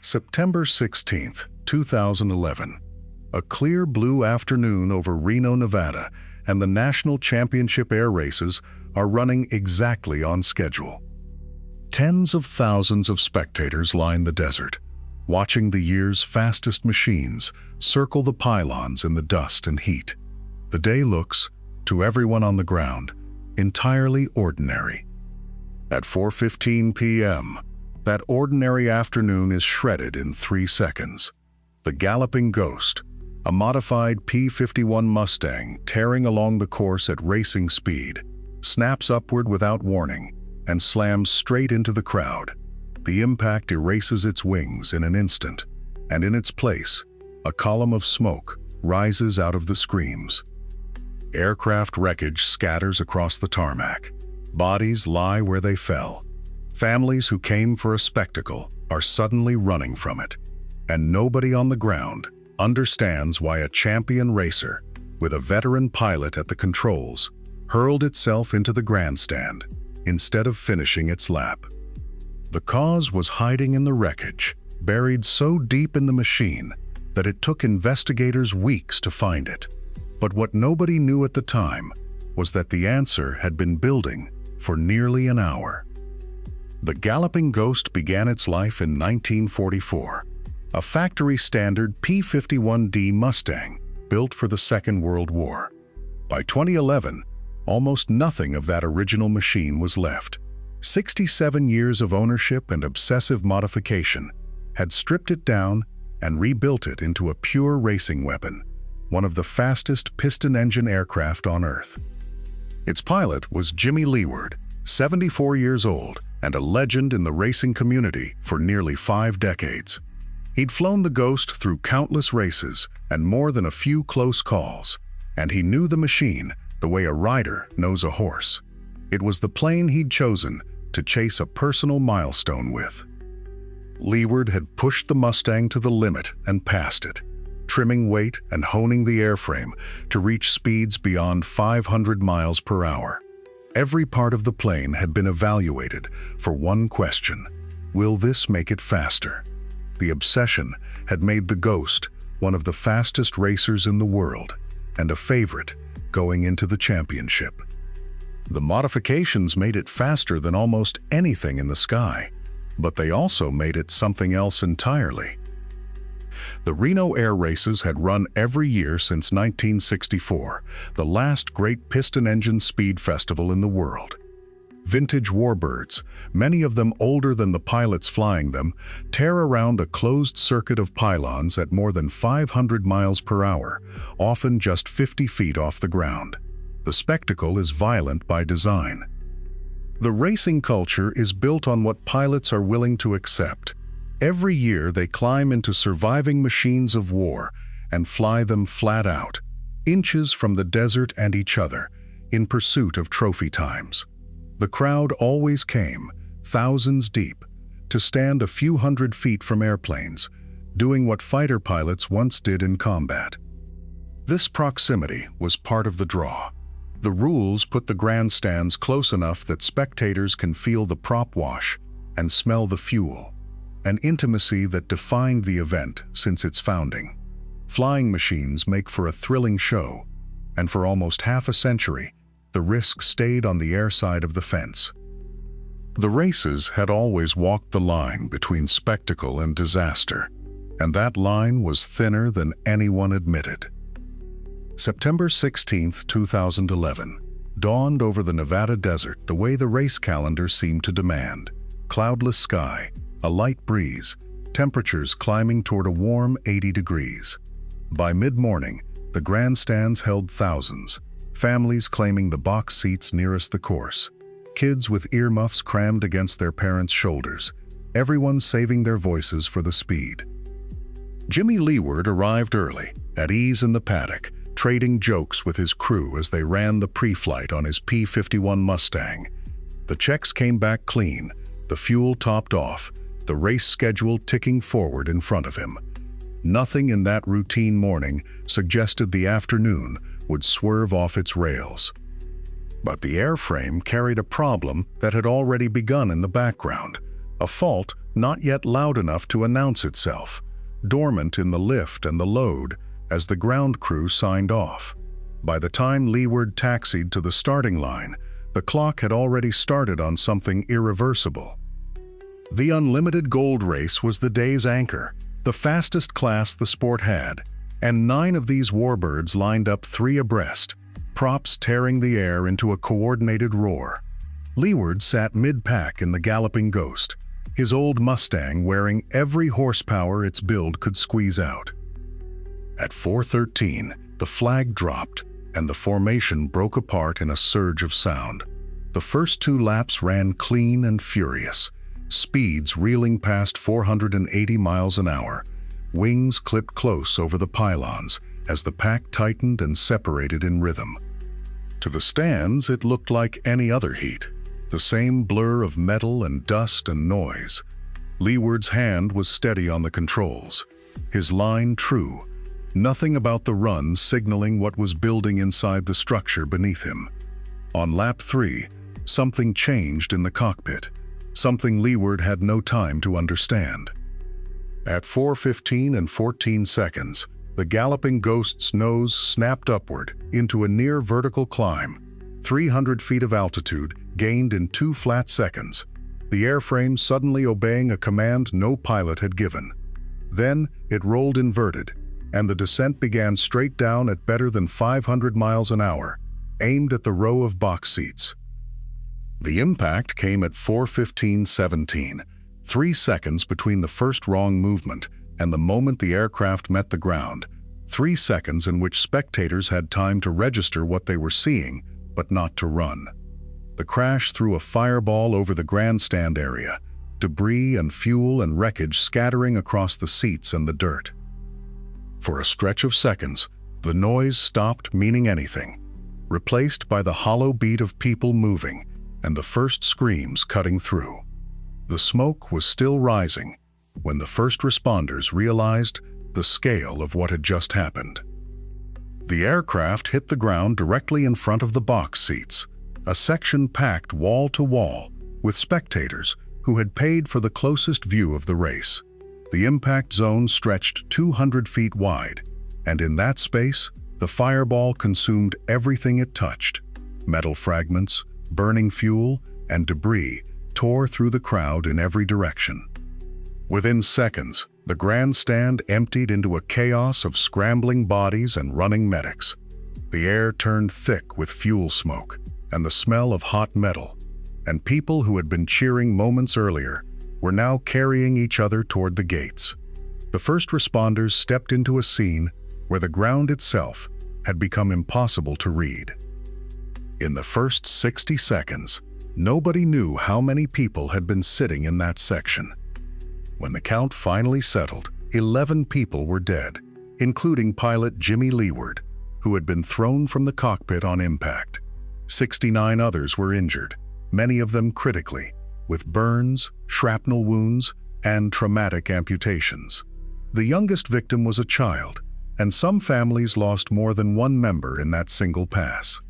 September 16th, 2011. A clear blue afternoon over Reno, Nevada, and the national championship air races are running exactly on schedule. Tens of thousands of spectators line the desert, watching the year's fastest machines circle the pylons in the dust and heat. The day looks, to everyone on the ground, entirely ordinary. At 4:15 p.m., that ordinary afternoon is shredded in 3 seconds. The Galloping Ghost, a modified P-51 Mustang tearing along the course at racing speed, snaps upward without warning and slams straight into the crowd. The impact erases its wings in an instant, and in its place, a column of smoke rises out of the screams. Aircraft wreckage scatters across the tarmac. Bodies lie where they fell. Families who came for a spectacle are suddenly running from it, and nobody on the ground understands why a champion racer, with a veteran pilot at the controls, hurled itself into the grandstand instead of finishing its lap. The cause was hiding in the wreckage, buried so deep in the machine that it took investigators weeks to find it. But what nobody knew at the time was that the answer had been building for nearly an hour. The Galloping Ghost began its life in 1944, a factory-standard P-51D Mustang built for the Second World War. By 2011, almost nothing of that original machine was left. 67 years of ownership and obsessive modification had stripped it down and rebuilt it into a pure racing weapon, one of the fastest piston-engine aircraft on Earth. Its pilot was Jimmy Leeward, 74 years old, and a legend in the racing community for nearly 5 decades. He'd flown the Ghost through countless races and more than a few close calls, and he knew the machine the way a rider knows a horse. It was the plane he'd chosen to chase a personal milestone with. Leeward had pushed the Mustang to the limit and passed it, trimming weight and honing the airframe to reach speeds beyond 500 miles per hour. Every part of the plane had been evaluated for one question: will this make it faster? The obsession had made the Ghost one of the fastest racers in the world and a favorite going into the championship. The modifications made it faster than almost anything in the sky, but they also made it something else entirely. The Reno air races had run every year since 1964, the last great piston-engine speed festival in the world. Vintage warbirds, many of them older than the pilots flying them, tear around a closed circuit of pylons at more than 500 miles per hour, often just 50 feet off the ground. The spectacle is violent by design. The racing culture is built on what pilots are willing to accept. Every year they climb into surviving machines of war and fly them flat out, inches from the desert and each other, in pursuit of trophy times. The crowd always came, thousands deep, to stand a few hundred feet from airplanes, doing what fighter pilots once did in combat. This proximity was part of the draw. The rules put the grandstands close enough that spectators can feel the prop wash and smell the fuel, an intimacy that defined the event since its founding. Flying machines make for a thrilling show, and for almost half a century, the risk stayed on the air side of the fence. The races had always walked the line between spectacle and disaster, and that line was thinner than anyone admitted. September 16, 2011, dawned over the Nevada desert the way the race calendar seemed to demand. Cloudless sky, a light breeze, temperatures climbing toward a warm 80 degrees. By mid-morning, the grandstands held thousands, families claiming the box seats nearest the course, kids with earmuffs crammed against their parents' shoulders, everyone saving their voices for the speed. Jimmy Leeward arrived early, at ease in the paddock, trading jokes with his crew as they ran the pre-flight on his P-51 Mustang. The checks came back clean, the fuel topped off, the race schedule ticking forward in front of him. Nothing in that routine morning suggested the afternoon would swerve off its rails. But the airframe carried a problem that had already begun in the background, a fault not yet loud enough to announce itself, dormant in the lift and the load as the ground crew signed off. By the time Leeward taxied to the starting line, the clock had already started on something irreversible. The unlimited gold race was the day's anchor, the fastest class the sport had, and 9 of these warbirds lined up 3 abreast, props tearing the air into a coordinated roar. Leeward sat mid-pack in the Galloping Ghost, his old Mustang wearing every horsepower its build could squeeze out. At 4:13, the flag dropped, and the formation broke apart in a surge of sound. The first 2 laps ran clean and furious, speeds reeling past 480 miles an hour. Wings clipped close over the pylons as the pack tightened and separated in rhythm. To the stands, it looked like any other heat, the same blur of metal and dust and noise. Leeward's hand was steady on the controls, his line true, nothing about the run signaling what was building inside the structure beneath him. On lap 3, something changed in the cockpit, something Leeward had no time to understand. At 4:15 and 14 seconds, the Galloping Ghost's nose snapped upward into a near vertical climb, 300 feet of altitude gained in 2 flat seconds, the airframe suddenly obeying a command no pilot had given. Then it rolled inverted, and the descent began straight down at better than 500 miles an hour, aimed at the row of box seats. The impact came at 4:15:17, 3 seconds between the first wrong movement and the moment the aircraft met the ground, 3 seconds in which spectators had time to register what they were seeing, but not to run. The crash threw a fireball over the grandstand area, debris and fuel and wreckage scattering across the seats and the dirt. For a stretch of seconds, the noise stopped meaning anything, replaced by the hollow beat of people moving and the first screams cutting through. The smoke was still rising when the first responders realized the scale of what had just happened. The aircraft hit the ground directly in front of the box seats, a section packed wall to wall with spectators who had paid for the closest view of the race. The impact zone stretched 200 feet wide, and in that space, the fireball consumed everything it touched. Metal fragments, burning fuel, and debris tore through the crowd in every direction. Within seconds, the grandstand emptied into a chaos of scrambling bodies and running medics. The air turned thick with fuel smoke and the smell of hot metal, and people who had been cheering moments earlier were now carrying each other toward the gates. The first responders stepped into a scene where the ground itself had become impossible to read. In the first 60 seconds, nobody knew how many people had been sitting in that section. When the count finally settled, 11 people were dead, including pilot Jimmy Leeward, who had been thrown from the cockpit on impact. 69 others were injured, many of them critically, with burns, shrapnel wounds, and traumatic amputations. The youngest victim was a child, and some families lost more than one member in that single pass.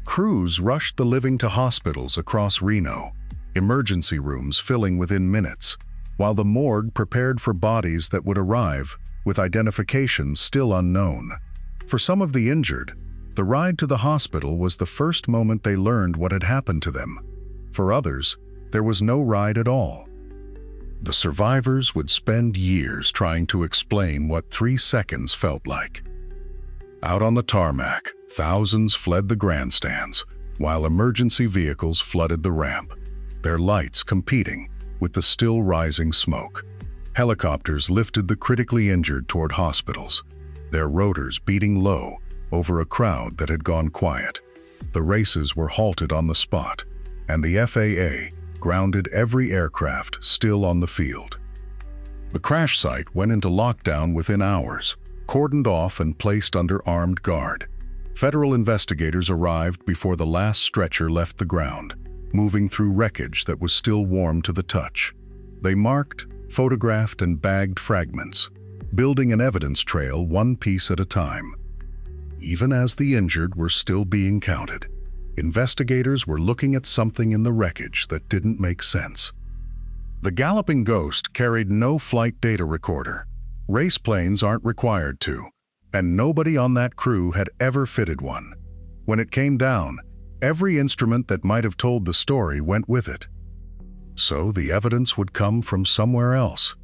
Crews rushed the living to hospitals across Reno, emergency rooms filling within minutes, while the morgue prepared for bodies that would arrive with identifications still unknown. For some of the injured, the ride to the hospital was the first moment they learned what had happened to them. For others, there was no ride at all. The survivors would spend years trying to explain what 3 seconds felt like. Out on the tarmac, thousands fled the grandstands, while emergency vehicles flooded the ramp, their lights competing with the still rising smoke. Helicopters lifted the critically injured toward hospitals, their rotors beating low over a crowd that had gone quiet. The races were halted on the spot, and the FAA grounded every aircraft still on the field. The crash site went into lockdown within hours, cordoned off and placed under armed guard. Federal investigators arrived before the last stretcher left the ground, moving through wreckage that was still warm to the touch. They marked, photographed, and bagged fragments, building an evidence trail one piece at a time. Even as the injured were still being counted, investigators were looking at something in the wreckage that didn't make sense. The Galloping Ghost carried no flight data recorder. Race planes aren't required to, and nobody on that crew had ever fitted one. When it came down, every instrument that might have told the story went with it. So the evidence would come from somewhere else.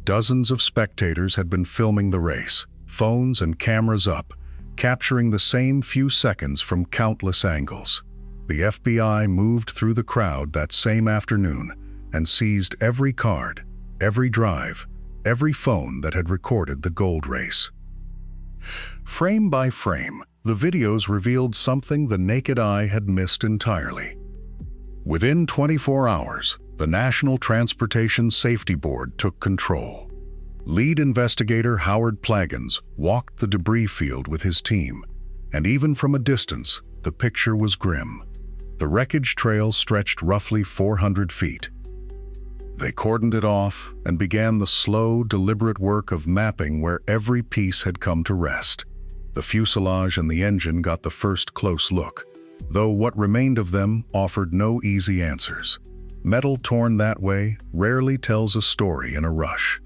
Dozens of spectators had been filming the race, phones and cameras up, capturing the same few seconds from countless angles. The FBI moved through the crowd that same afternoon and seized every card, every drive, every phone that had recorded the gold race. Frame by frame, the videos revealed something the naked eye had missed entirely. Within 24 hours, the National Transportation Safety Board took control. Lead investigator Howard Plagans walked the debris field with his team, and even from a distance, the picture was grim. The wreckage trail stretched roughly 400 feet. They cordoned it off and began the slow, deliberate work of mapping where every piece had come to rest. The fuselage and the engine got the first close look, though what remained of them offered no easy answers. Metal torn that way rarely tells a story in a rush.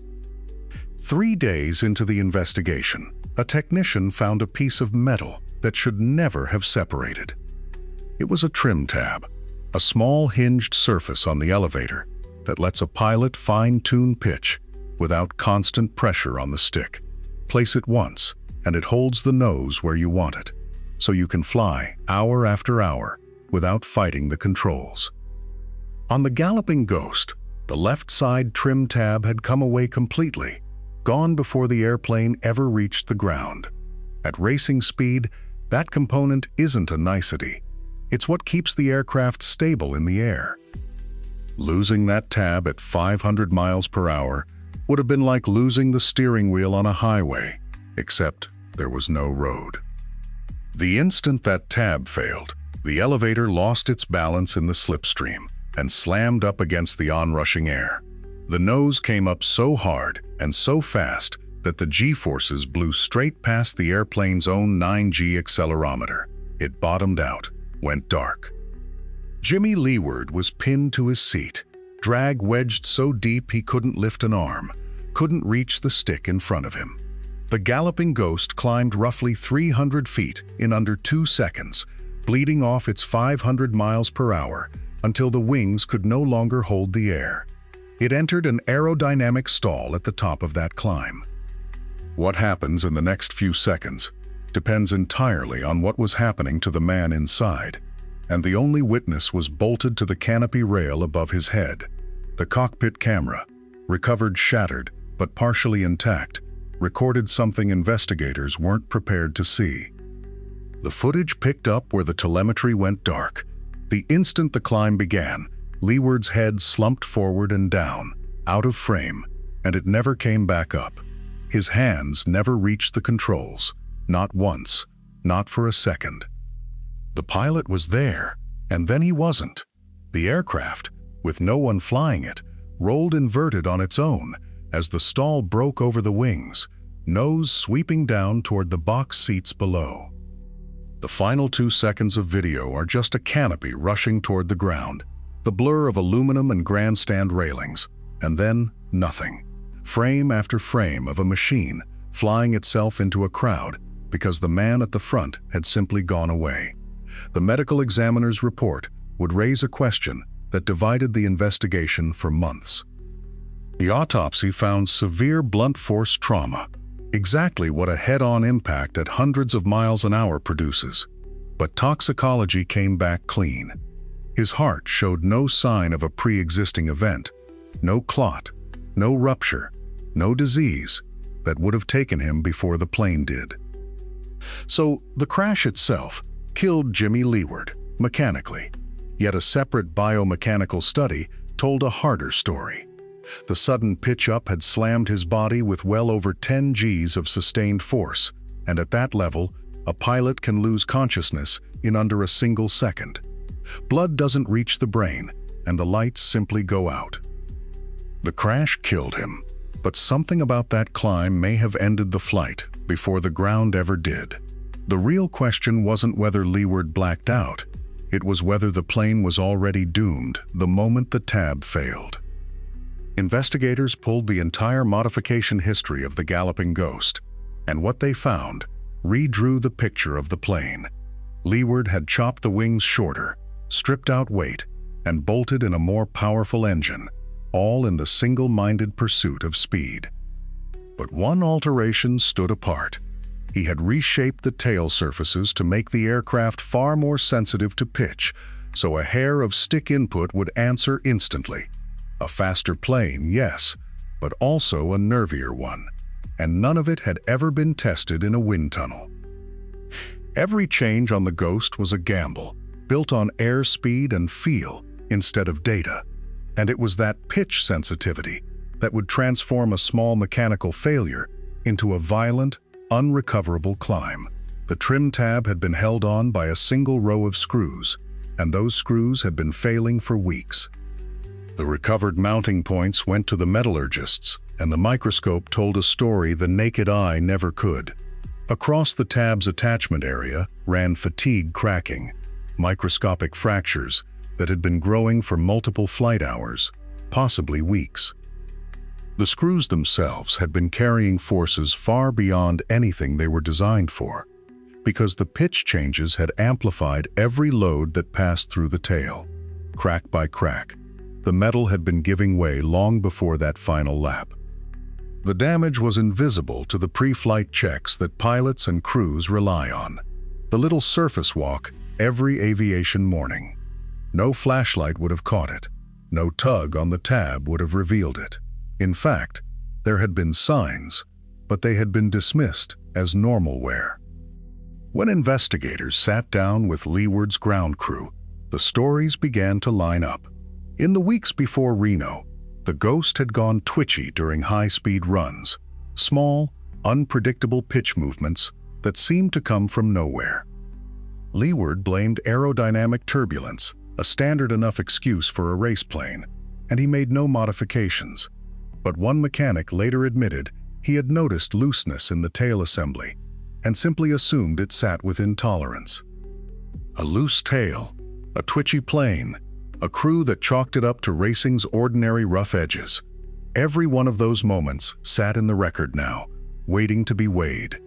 3 days into the investigation, a technician found a piece of metal that should never have separated. It was a trim tab, a small hinged surface on the elevator that lets a pilot fine-tune pitch without constant pressure on the stick. Place it once, and it holds the nose where you want it, so you can fly hour after hour without fighting the controls. On the Galloping Ghost, the left side trim tab had come away completely, gone before the airplane ever reached the ground. At racing speed, that component isn't a nicety. It's what keeps the aircraft stable in the air. Losing that tab at 500 miles per hour would have been like losing the steering wheel on a highway, except there was no road. The instant that tab failed, the elevator lost its balance in the slipstream and slammed up against the onrushing air. The nose came up so hard and so fast that the G-forces blew straight past the airplane's own 9G accelerometer. It bottomed out, went dark. Jimmy Leeward was pinned to his seat, drag wedged so deep he couldn't lift an arm, couldn't reach the stick in front of him. The Galloping Ghost climbed roughly 300 feet in under 2 seconds, bleeding off its 500 miles per hour until the wings could no longer hold the air. It entered an aerodynamic stall at the top of that climb. What happens in the next few seconds depends entirely on what was happening to the man inside, and the only witness was bolted to the canopy rail above his head. The cockpit camera, recovered shattered but partially intact, recorded something investigators weren't prepared to see. The footage picked up where the telemetry went dark. The instant the climb began, Leeward's head slumped forward and down, out of frame, and it never came back up. His hands never reached the controls, not once, not for a second. The pilot was there, and then he wasn't. The aircraft, with no one flying it, rolled inverted on its own as the stall broke over the wings, nose sweeping down toward the box seats below. The final 2 seconds of video are just a canopy rushing toward the ground, the blur of aluminum and grandstand railings, and then nothing. Frame after frame of a machine flying itself into a crowd because the man at the front had simply gone away. The medical examiner's report would raise a question that divided the investigation for months. The autopsy found severe blunt force trauma, exactly what a head-on impact at hundreds of miles an hour produces. But toxicology came back clean. His heart showed no sign of a pre-existing event, no clot, no rupture, no disease that would have taken him before the plane did. So the crash itself killed Jimmy Leeward, mechanically, yet a separate biomechanical study told a harder story. The sudden pitch-up had slammed his body with well over 10 Gs of sustained force, and at that level, a pilot can lose consciousness in under a single second. Blood doesn't reach the brain, and the lights simply go out. The crash killed him, but something about that climb may have ended the flight before the ground ever did. The real question wasn't whether Leeward blacked out, it was whether the plane was already doomed the moment the tab failed. Investigators pulled the entire modification history of the Galloping Ghost, and what they found redrew the picture of the plane. Leeward had chopped the wings shorter, stripped out weight, and bolted in a more powerful engine, all in the single-minded pursuit of speed. But one alteration stood apart. He had reshaped the tail surfaces to make the aircraft far more sensitive to pitch, so a hair of stick input would answer instantly. A faster plane, yes, but also a nervier one, and none of it had ever been tested in a wind tunnel. Every change on the Ghost was a gamble, built on airspeed and feel instead of data, and it was that pitch sensitivity that would transform a small mechanical failure into a violent, unrecoverable climb. The trim tab had been held on by a single row of screws, and those screws had been failing for weeks. The recovered mounting points went to the metallurgists, and the microscope told a story the naked eye never could. Across the tab's attachment area ran fatigue cracking, microscopic fractures that had been growing for multiple flight hours, possibly weeks. The screws themselves had been carrying forces far beyond anything they were designed for, because the pitch changes had amplified every load that passed through the tail. Crack by crack, the metal had been giving way long before that final lap. The damage was invisible to the pre-flight checks that pilots and crews rely on. The little surface walk every aviation morning. No flashlight would have caught it. No tug on the tab would have revealed it. In fact, there had been signs, but they had been dismissed as normal wear. When investigators sat down with Leeward's ground crew, the stories began to line up. In the weeks before Reno, the Ghost had gone twitchy during high-speed runs, small, unpredictable pitch movements that seemed to come from nowhere. Leeward blamed aerodynamic turbulence, a standard enough excuse for a race plane, and he made no modifications. But one mechanic later admitted he had noticed looseness in the tail assembly and simply assumed it sat within tolerance. A loose tail, a twitchy plane, a crew that chalked it up to racing's ordinary rough edges. Every one of those moments sat in the record now, waiting to be weighed.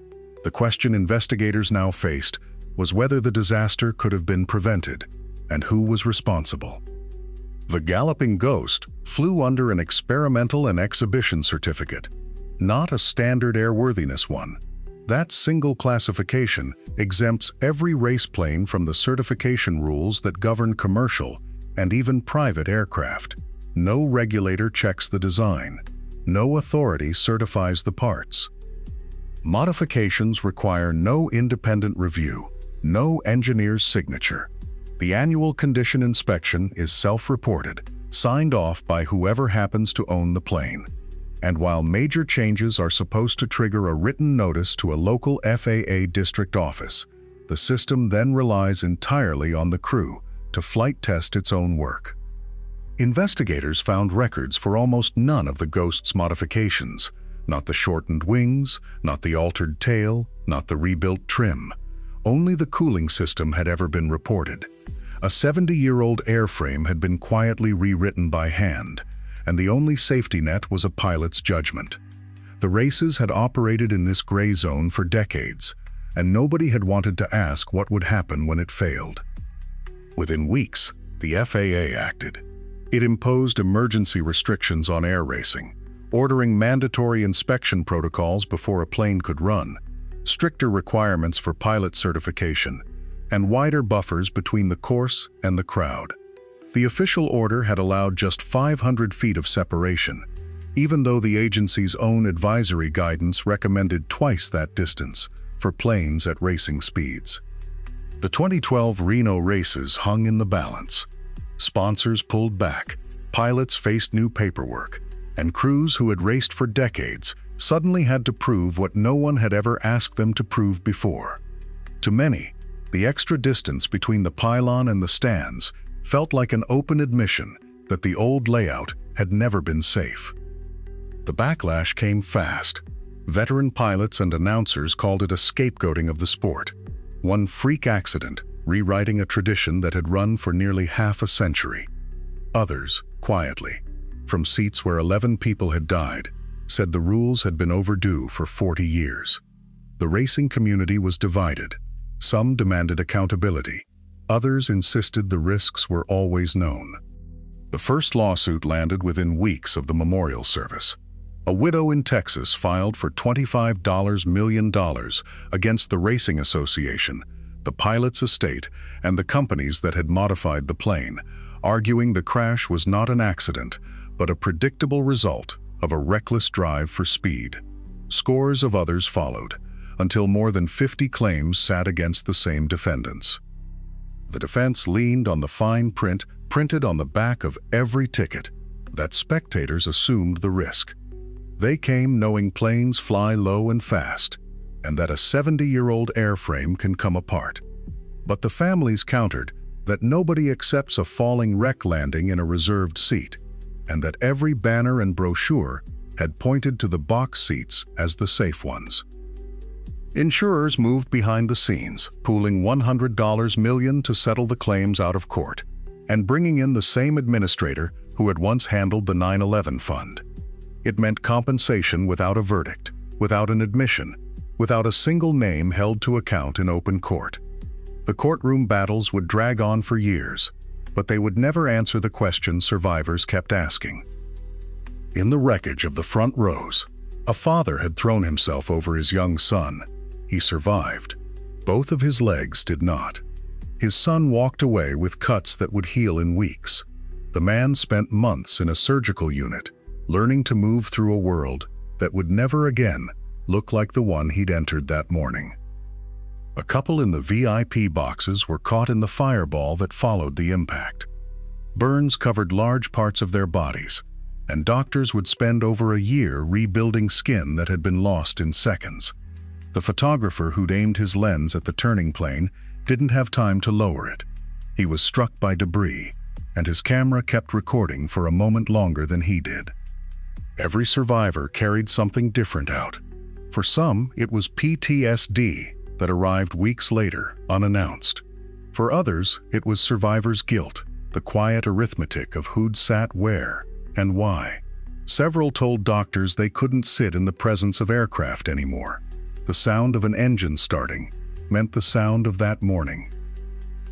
The question investigators now faced was whether the disaster could have been prevented, and who was responsible. The Galloping Ghost flew under an experimental and exhibition certificate, not a standard airworthiness one. That single classification exempts every race plane from the certification rules that govern commercial and even private aircraft. No regulator checks the design. No authority certifies the parts. Modifications require no independent review, no engineer's signature. The annual condition inspection is self-reported, signed off by whoever happens to own the plane. And while major changes are supposed to trigger a written notice to a local FAA district office, the system then relies entirely on the crew to flight test its own work. Investigators found records for almost none of the Ghost's modifications, not the shortened wings, not the altered tail, not the rebuilt trim. Only the cooling system had ever been reported. A 70-year-old airframe had been quietly rewritten by hand, and the only safety net was a pilot's judgment. The races had operated in this gray zone for decades, and nobody had wanted to ask what would happen when it failed. Within weeks, the FAA acted. It imposed emergency restrictions on air racing, ordering mandatory inspection protocols before a plane could run, stricter requirements for pilot certification, and wider buffers between the course and the crowd. The official order had allowed just 500 feet of separation, even though the agency's own advisory guidance recommended twice that distance for planes at racing speeds. The 2012 Reno races hung in the balance. Sponsors pulled back, pilots faced new paperwork, and crews who had raced for decades suddenly had to prove what no one had ever asked them to prove before. To many, the extra distance between the pylon and the stands felt like an open admission that the old layout had never been safe. The backlash came fast. Veteran pilots and announcers called it a scapegoating of the sport. One freak accident, rewriting a tradition that had run for nearly half a century. Others, quietly, from seats where 11 people had died, said the rules had been overdue for 40 years. The racing community was divided. Some demanded accountability. Others insisted the risks were always known. The first lawsuit landed within weeks of the memorial service. A widow in Texas filed for $25 million against the Racing Association, the pilot's estate, and the companies that had modified the plane, arguing the crash was not an accident, but a predictable result of a reckless drive for speed. Scores of others followed, until more than 50 claims sat against the same defendants. The defense leaned on the fine print printed on the back of every ticket, that spectators assumed the risk. They came knowing planes fly low and fast, and that a 70-year-old airframe can come apart. But the families countered that nobody accepts a falling wreck landing in a reserved seat, and that every banner and brochure had pointed to the box seats as the safe ones. Insurers moved behind the scenes, pooling $100 million to settle the claims out of court, and bringing in the same administrator who had once handled the 9/11 fund. It meant compensation without a verdict, without an admission, without a single name held to account in open court. The courtroom battles would drag on for years, but they would never answer the questions survivors kept asking. In the wreckage of the front rows, a father had thrown himself over his young son. He survived. Both of his legs did not. His son walked away with cuts that would heal in weeks. The man spent months in a surgical unit, learning to move through a world that would never again look like the one he'd entered that morning. A couple in the VIP boxes were caught in the fireball that followed the impact. Burns covered large parts of their bodies, and doctors would spend over a year rebuilding skin that had been lost in seconds. The photographer who'd aimed his lens at the turning plane didn't have time to lower it. He was struck by debris, and his camera kept recording for a moment longer than he did. Every survivor carried something different out. For some, it was PTSD that arrived weeks later, unannounced. For others, it was survivor's guilt, the quiet arithmetic of who'd sat where and why. Several told doctors they couldn't sit in the presence of aircraft anymore. The sound of an engine starting meant the sound of that morning.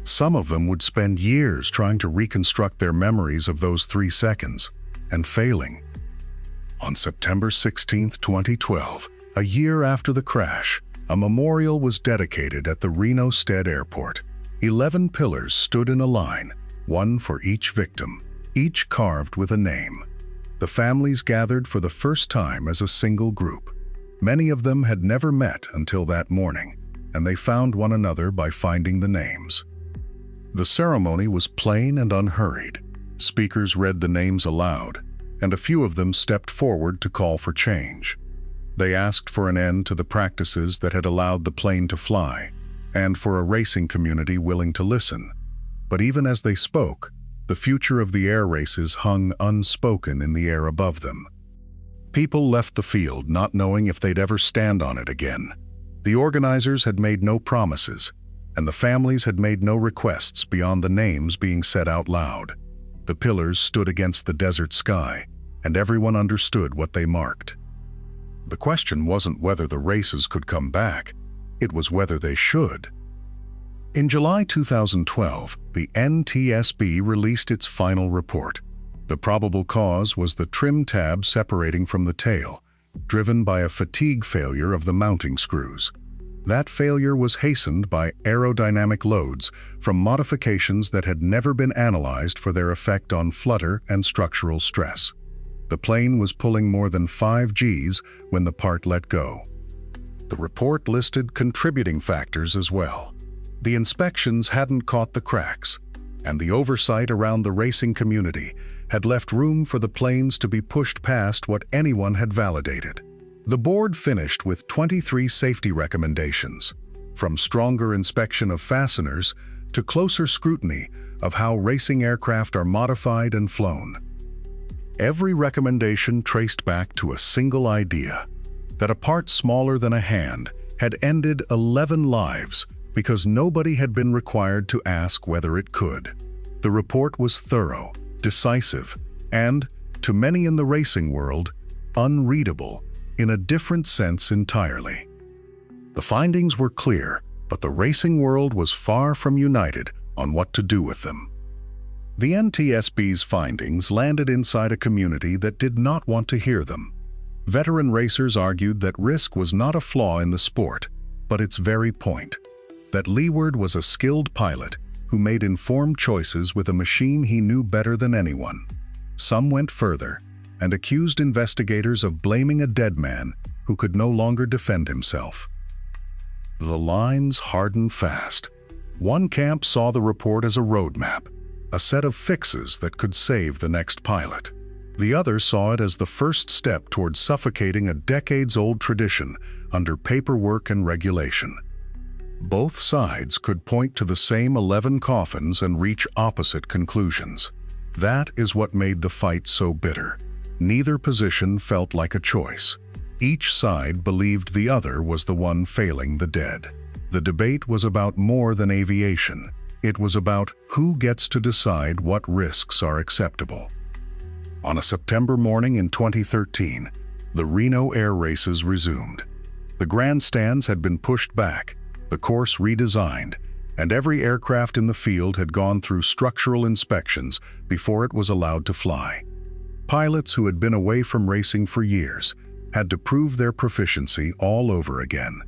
Some of them would spend years trying to reconstruct their memories of those 3 seconds, and failing. On September 16, 2012, a year after the crash, a memorial was dedicated at the Reno Stead Airport. 11 pillars stood in a line, one for each victim, each carved with a name. The families gathered for the first time as a single group. Many of them had never met until that morning, and they found one another by finding the names. The ceremony was plain and unhurried. Speakers read the names aloud, and a few of them stepped forward to call for change. They asked for an end to the practices that had allowed the plane to fly, and for a racing community willing to listen. But even as they spoke, the future of the air races hung unspoken in the air above them. People left the field not knowing if they'd ever stand on it again. The organizers had made no promises, and the families had made no requests beyond the names being said out loud. The pillars stood against the desert sky, and everyone understood what they marked. The question wasn't whether the races could come back, it was whether they should. In July 2012, the NTSB released its final report. The probable cause was the trim tab separating from the tail, driven by a fatigue failure of the mounting screws. That failure was hastened by aerodynamic loads from modifications that had never been analyzed for their effect on flutter and structural stress. The plane was pulling more than 5 Gs when the part let go. The report listed contributing factors as well. The inspections hadn't caught the cracks, and the oversight around the racing community had left room for the planes to be pushed past what anyone had validated. The board finished with 23 safety recommendations, from stronger inspection of fasteners to closer scrutiny of how racing aircraft are modified and flown. Every recommendation traced back to a single idea, that a part smaller than a hand had ended 11 lives because nobody had been required to ask whether it could. The report was thorough, decisive, and, to many in the racing world, unreadable in a different sense entirely. The findings were clear, but the racing world was far from united on what to do with them. The NTSB's findings landed inside a community that did not want to hear them. Veteran racers argued that risk was not a flaw in the sport, but its very point. That Leeward was a skilled pilot who made informed choices with a machine he knew better than anyone. Some went further and accused investigators of blaming a dead man who could no longer defend himself. The lines hardened fast. One camp saw the report as a roadmap, a set of fixes that could save the next pilot. The other saw it as the first step toward suffocating a decades-old tradition under paperwork and regulation. Both sides could point to the same 11 coffins and reach opposite conclusions. That is what made the fight so bitter. Neither position felt like a choice. Each side believed the other was the one failing the dead. The debate was about more than aviation. It was about who gets to decide what risks are acceptable. On a September morning in 2013, the Reno air races resumed. The grandstands had been pushed back, the course redesigned, and every aircraft in the field had gone through structural inspections before it was allowed to fly. Pilots who had been away from racing for years had to prove their proficiency all over again.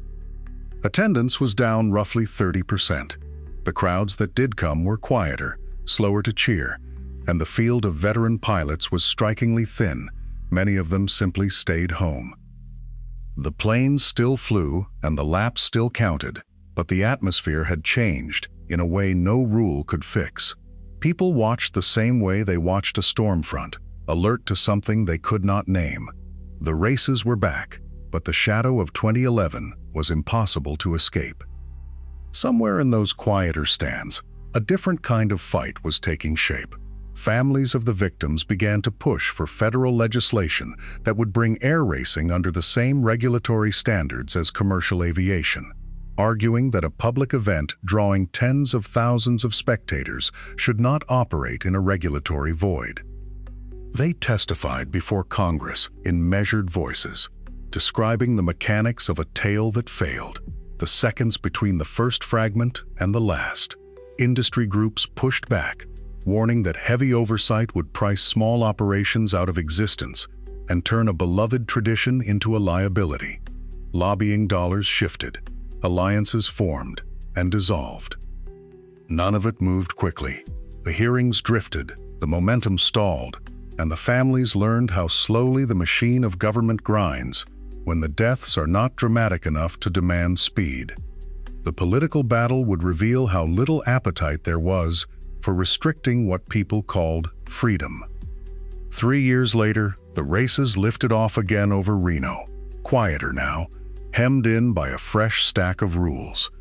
Attendance was down roughly 30%. The crowds that did come were quieter, slower to cheer, and the field of veteran pilots was strikingly thin. Many of them simply stayed home. The planes still flew and the laps still counted, but the atmosphere had changed in a way no rule could fix. People watched the same way they watched a storm front, alert to something they could not name. The races were back, but the shadow of 2011 was impossible to escape. Somewhere in those quieter stands, a different kind of fight was taking shape. Families of the victims began to push for federal legislation that would bring air racing under the same regulatory standards as commercial aviation, arguing that a public event drawing tens of thousands of spectators should not operate in a regulatory void. They testified before Congress in measured voices, describing the mechanics of a tale that failed, the seconds between the first fragment and the last. Industry groups pushed back, warning that heavy oversight would price small operations out of existence and turn a beloved tradition into a liability. Lobbying dollars shifted, alliances formed and dissolved. None of it moved quickly. The hearings drifted, the momentum stalled, and the families learned how slowly the machine of government grinds when the deaths are not dramatic enough to demand speed. The political battle would reveal how little appetite there was for restricting what people called freedom. 3 years later, the races lifted off again over Reno, quieter now, hemmed in by a fresh stack of rules.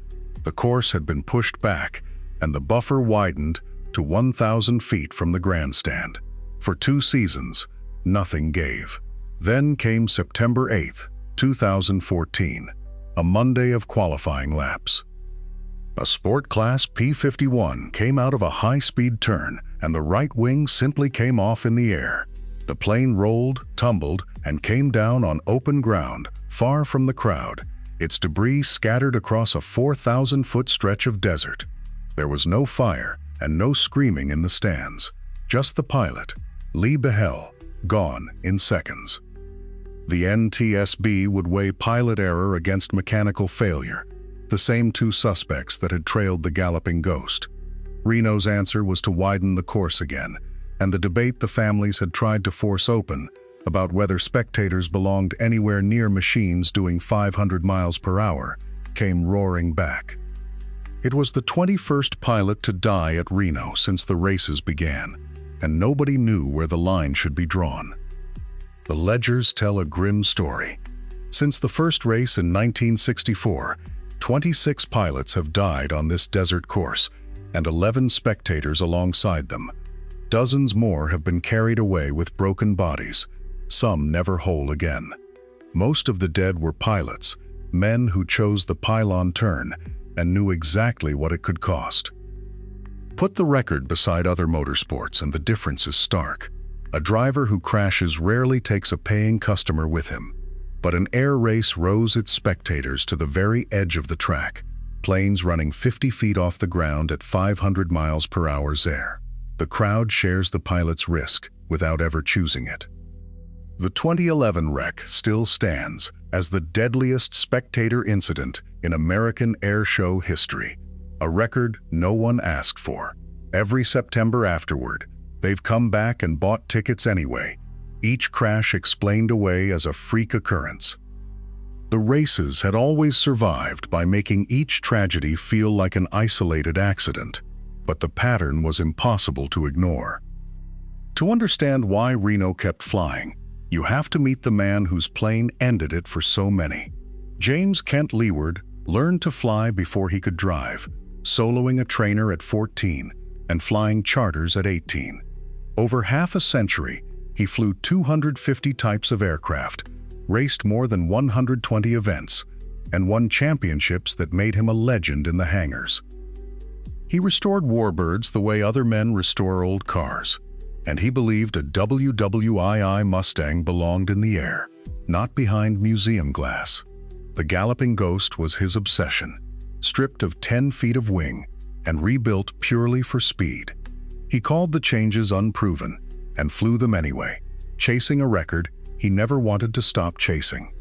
The course had been pushed back, and the buffer widened to 1,000 feet from the grandstand. For 2 seasons, nothing gave. Then came September 8, 2014, a Monday of qualifying laps. A sport class P-51 came out of a high-speed turn, and the right wing simply came off in the air. The plane rolled, tumbled, and came down on open ground, far from the crowd, its debris scattered across a 4,000-foot stretch of desert. There was no fire and no screaming in the stands, just the pilot, Lee Behel, gone in seconds. The NTSB would weigh pilot error against mechanical failure, the same 2 suspects that had trailed the Galloping Ghost. Reno's answer was to widen the course again, and the debate the families had tried to force open about whether spectators belonged anywhere near machines doing 500 miles per hour came roaring back. It was the 21st pilot to die at Reno since the races began, and nobody knew where the line should be drawn. The ledgers tell a grim story. Since the first race in 1964, 26 pilots have died on this desert course, and 11 spectators alongside them. Dozens more have been carried away with broken bodies, some never whole again. Most of the dead were pilots, men who chose the pylon turn and knew exactly what it could cost. Put the record beside other motorsports and the difference is stark. A driver who crashes rarely takes a paying customer with him. But an air race rose its spectators to the very edge of the track, planes running 50 feet off the ground at 500 miles per hour air. The crowd shares the pilot's risk without ever choosing it. The 2011 wreck still stands as the deadliest spectator incident in American airshow history, a record no one asked for. Every September afterward, they've come back and bought tickets anyway, each crash explained away as a freak occurrence. The races had always survived by making each tragedy feel like an isolated accident, but the pattern was impossible to ignore. To understand why Reno kept flying, you have to meet the man whose plane ended it for so many. James Kent Leeward learned to fly before he could drive, soloing a trainer at 14 and flying charters at 18. Over half a century, he flew 250 types of aircraft, raced more than 120 events, and won championships that made him a legend in the hangars. He restored warbirds the way other men restore old cars, and he believed a WWII Mustang belonged in the air, not behind museum glass. The Galloping Ghost was his obsession, stripped of 10 feet of wing and rebuilt purely for speed. He called the changes unproven and flew them anyway, chasing a record he never wanted to stop chasing.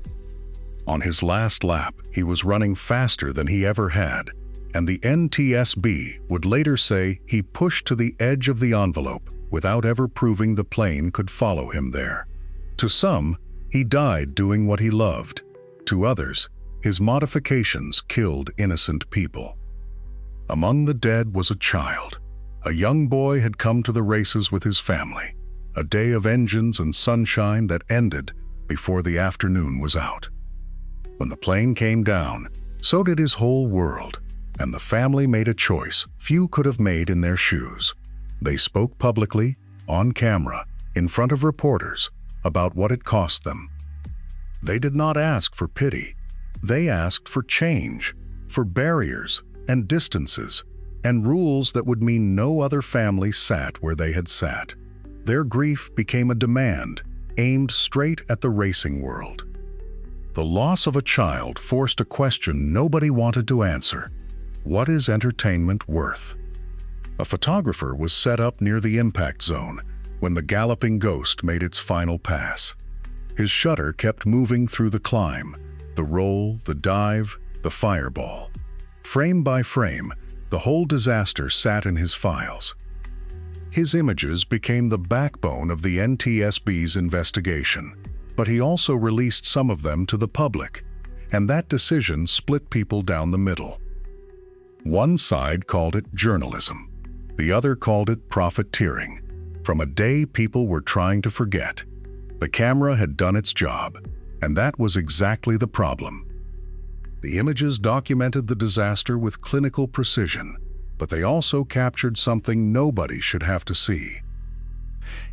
On his last lap, he was running faster than he ever had, and the NTSB would later say he pushed to the edge of the envelope without ever proving the plane could follow him there. To some, he died doing what he loved. To others, his modifications killed innocent people. Among the dead was a child. A young boy had come to the races with his family, a day of engines and sunshine that ended before the afternoon was out. When the plane came down, so did his whole world, and the family made a choice few could have made in their shoes. They spoke publicly, on camera, in front of reporters, about what it cost them. They did not ask for pity. They asked for change, for barriers and distances, and rules that would mean no other family sat where they had sat. Their grief became a demand, aimed straight at the racing world. The loss of a child forced a question nobody wanted to answer. What is entertainment worth? A photographer was set up near the impact zone when the Galloping Ghost made its final pass. His shutter kept moving through the climb, the roll, the dive, the fireball. Frame by frame, the whole disaster sat in his files. His images became the backbone of the NTSB's investigation, but he also released some of them to the public, and that decision split people down the middle. One side called it journalism. The other called it profiteering. From a day people were trying to forget. The camera had done its job, and that was exactly the problem. The images documented the disaster with clinical precision, but they also captured something nobody should have to see.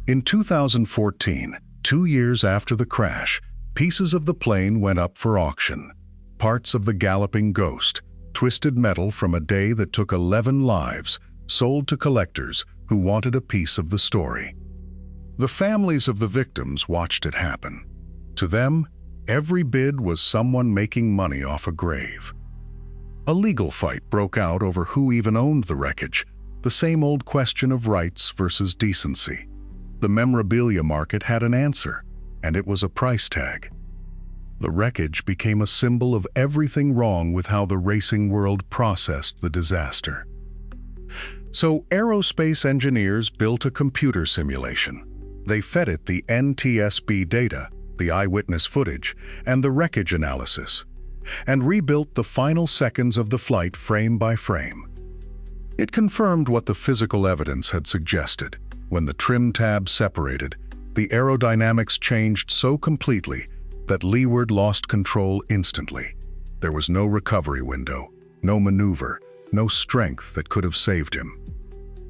In 2014, 2 years after the crash, pieces of the plane went up for auction. Parts of the Galloping Ghost, twisted metal from a day that took 11 lives, sold to collectors who wanted a piece of the story. The families of the victims watched it happen. To them, every bid was someone making money off a grave. A legal fight broke out over who even owned the wreckage, the same old question of rights versus decency. The memorabilia market had an answer, and it was a price tag. The wreckage became a symbol of everything wrong with how the racing world processed the disaster. So aerospace engineers built a computer simulation. They fed it the NTSB data, the eyewitness footage, and the wreckage analysis, and rebuilt the final seconds of the flight frame by frame. It confirmed what the physical evidence had suggested. When the trim tab separated, the aerodynamics changed so completely that Leeward lost control instantly. There was no recovery window, no maneuver, no strength that could have saved him.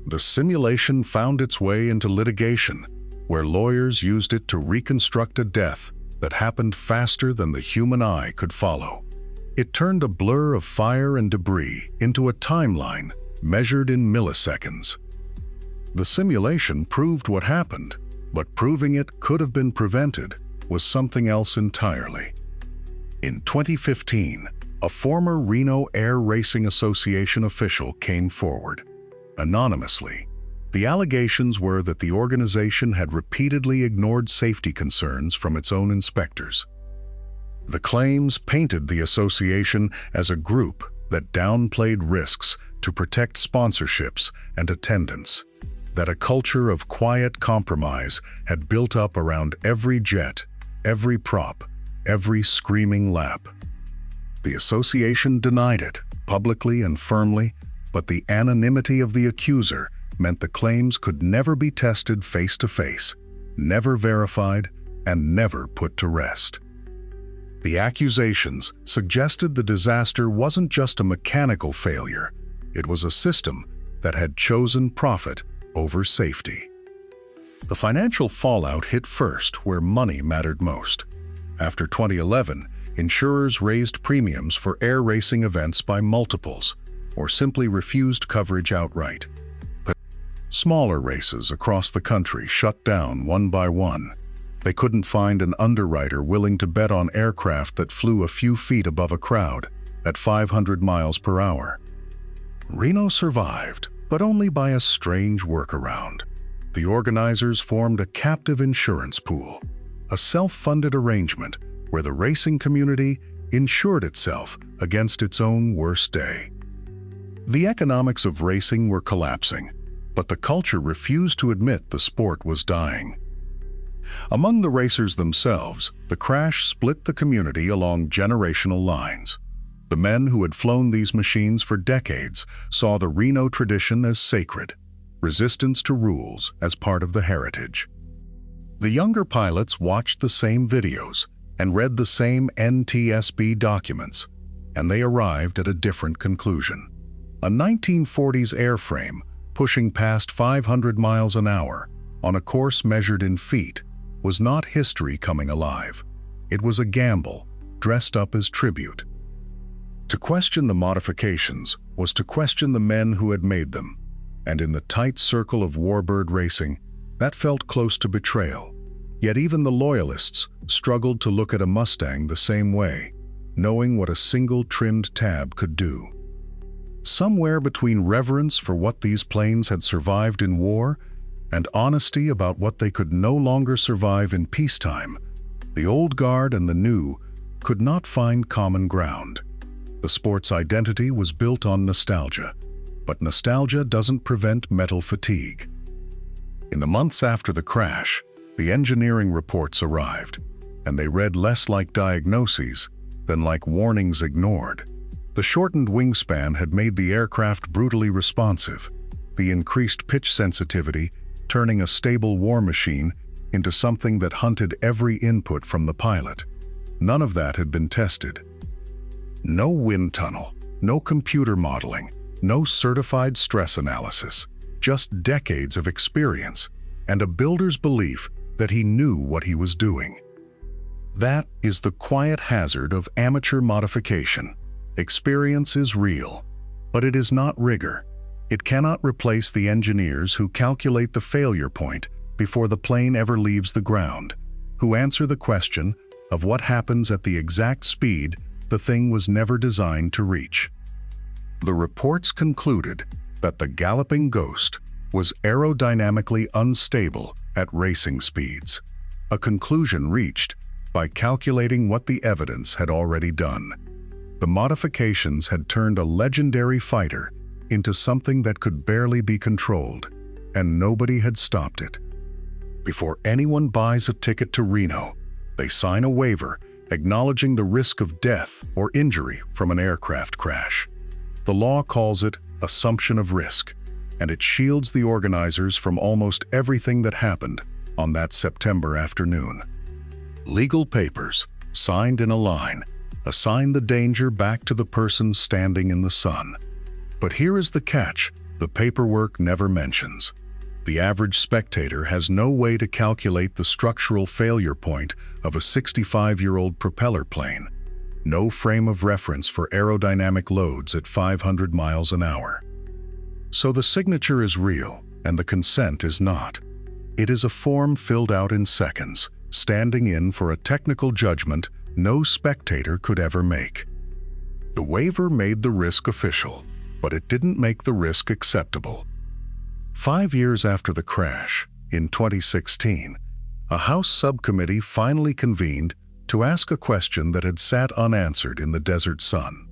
The simulation found its way into litigation, where lawyers used it to reconstruct a death that happened faster than the human eye could follow. It turned a blur of fire and debris into a timeline measured in milliseconds. The simulation proved what happened. But proving it could have been prevented was something else entirely. In 2015, a former Reno Air Racing Association official came forward. Anonymously, the allegations were that the organization had repeatedly ignored safety concerns from its own inspectors. The claims painted the association as a group that downplayed risks to protect sponsorships and attendance, that a culture of quiet compromise had built up around every jet, every prop, every screaming lap. The association denied it, publicly and firmly, but the anonymity of the accuser meant the claims could never be tested face-to-face, never verified, and never put to rest. The accusations suggested the disaster wasn't just a mechanical failure, it was a system that had chosen profit over safety. The financial fallout hit first where money mattered most. After 2011, insurers raised premiums for air racing events by multiples, or simply refused coverage outright. But smaller races across the country shut down one by one. They couldn't find an underwriter willing to bet on aircraft that flew a few feet above a crowd at 500 miles per hour. Reno survived, but only by a strange workaround. The organizers formed a captive insurance pool, a self-funded arrangement where the racing community insured itself against its own worst day. The economics of racing were collapsing, but the culture refused to admit the sport was dying. Among the racers themselves, the crash split the community along generational lines. The men who had flown these machines for decades saw the Reno tradition as sacred, resistance to rules as part of the heritage. The younger pilots watched the same videos and read the same NTSB documents, and they arrived at a different conclusion. A 1940s airframe pushing past 500 miles an hour on a course measured in feet was not history coming alive. It was a gamble dressed up as tribute. To question the modifications was to question the men who had made them, and in the tight circle of warbird racing, that felt close to betrayal. Yet even the loyalists struggled to look at a Mustang the same way, knowing what a single trimmed tab could do. Somewhere between reverence for what these planes had survived in war and honesty about what they could no longer survive in peacetime, the old guard and the new could not find common ground. The sport's identity was built on nostalgia, but nostalgia doesn't prevent metal fatigue. In the months after the crash, the engineering reports arrived, and they read less like diagnoses than like warnings ignored. The shortened wingspan had made the aircraft brutally responsive, the increased pitch sensitivity turning a stable war machine into something that hunted every input from the pilot. None of that had been tested. No wind tunnel, no computer modeling, no certified stress analysis, just decades of experience and a builder's belief that he knew what he was doing. That is the quiet hazard of amateur modification. Experience is real, but it is not rigor. It cannot replace the engineers who calculate the failure point before the plane ever leaves the ground, who answer the question of what happens at the exact speed the thing was never designed to reach. The reports concluded that the Galloping Ghost was aerodynamically unstable at racing speeds, a conclusion reached by calculating what the evidence had already done. The modifications had turned a legendary fighter into something that could barely be controlled, and nobody had stopped it. Before anyone buys a ticket to Reno, they sign a waiver acknowledging the risk of death or injury from an aircraft crash. The law calls it assumption of risk, and it shields the organizers from almost everything that happened on that September afternoon. Legal papers, signed in a line, assign the danger back to the person standing in the sun. But here is the catch the paperwork never mentions. The average spectator has no way to calculate the structural failure point of a 65-year-old propeller plane, no frame of reference for aerodynamic loads at 500 miles an hour. So the signature is real, and the consent is not. It is a form filled out in seconds, standing in for a technical judgment no spectator could ever make. The waiver made the risk official, but it didn't make the risk acceptable. 5 years after the crash, in 2016, a House subcommittee finally convened to ask a question that had sat unanswered in the desert sun.